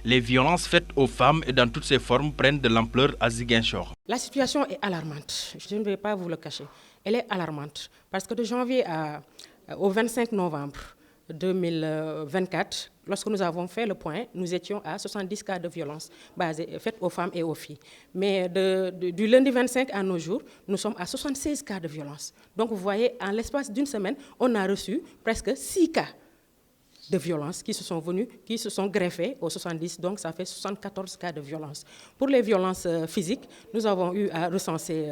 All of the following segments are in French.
Les violences faites aux femmes et dans toutes ses formes prennent de l'ampleur à Ziguinchor. La situation est alarmante, je ne vais pas vous le cacher. Elle est alarmante parce que de janvier au 25 novembre 2024, lorsque nous avons fait le point, nous étions à 70 cas de violence faites aux femmes et aux filles. Mais du lundi 25 à nos jours, nous sommes à 76 cas de violence. Donc vous voyez, en l'espace d'une semaine, on a reçu presque 6 cas de violence qui se sont greffés aux 70, donc ça fait 74 cas de violence. Pour les violences physiques, nous avons eu à recenser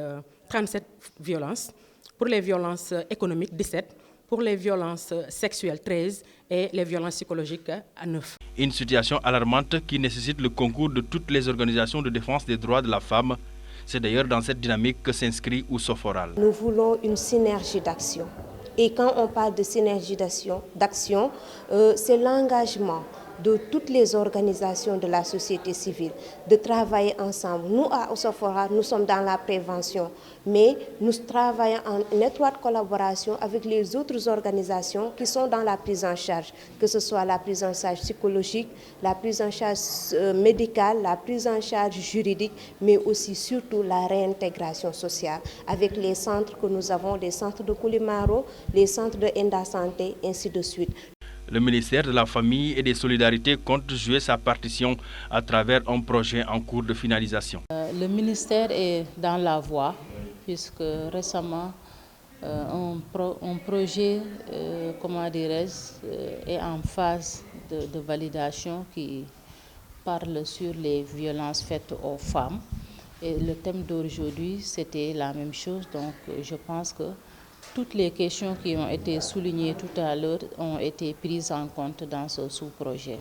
37 violences. Pour les violences économiques, 17. Pour les violences sexuelles, 13. Et les violences psychologiques, 9. Une situation alarmante qui nécessite le concours de toutes les organisations de défense des droits de la femme. C'est d'ailleurs dans cette dynamique que s'inscrit Oussoforal. Nous voulons une synergie d'action. Et quand on parle de synergie d'action, c'est l'engagement de toutes les organisations de la société civile, de travailler ensemble. Nous, à Oussoforal, nous sommes dans la prévention, mais nous travaillons en étroite collaboration avec les autres organisations qui sont dans la prise en charge, que ce soit la prise en charge psychologique, la prise en charge médicale, la prise en charge juridique, mais aussi surtout la réintégration sociale, avec les centres que nous avons, les centres de Koulimaro, les centres de Enda Santé, ainsi de suite. Le ministère de la Famille et des Solidarités compte jouer sa partition à travers un projet en cours de finalisation. Le ministère est dans la voie, puisque récemment, un projet est en phase de validation qui parle sur les violences faites aux femmes. Et le thème d'aujourd'hui, c'était la même chose, donc je pense que toutes les questions qui ont été soulignées tout à l'heure ont été prises en compte dans ce sous-projet.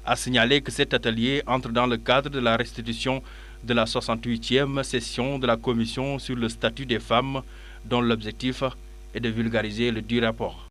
À signaler que cet atelier entre dans le cadre de la restitution de la 68e session de la Commission sur le statut des femmes, dont l'objectif est de vulgariser le dit rapport.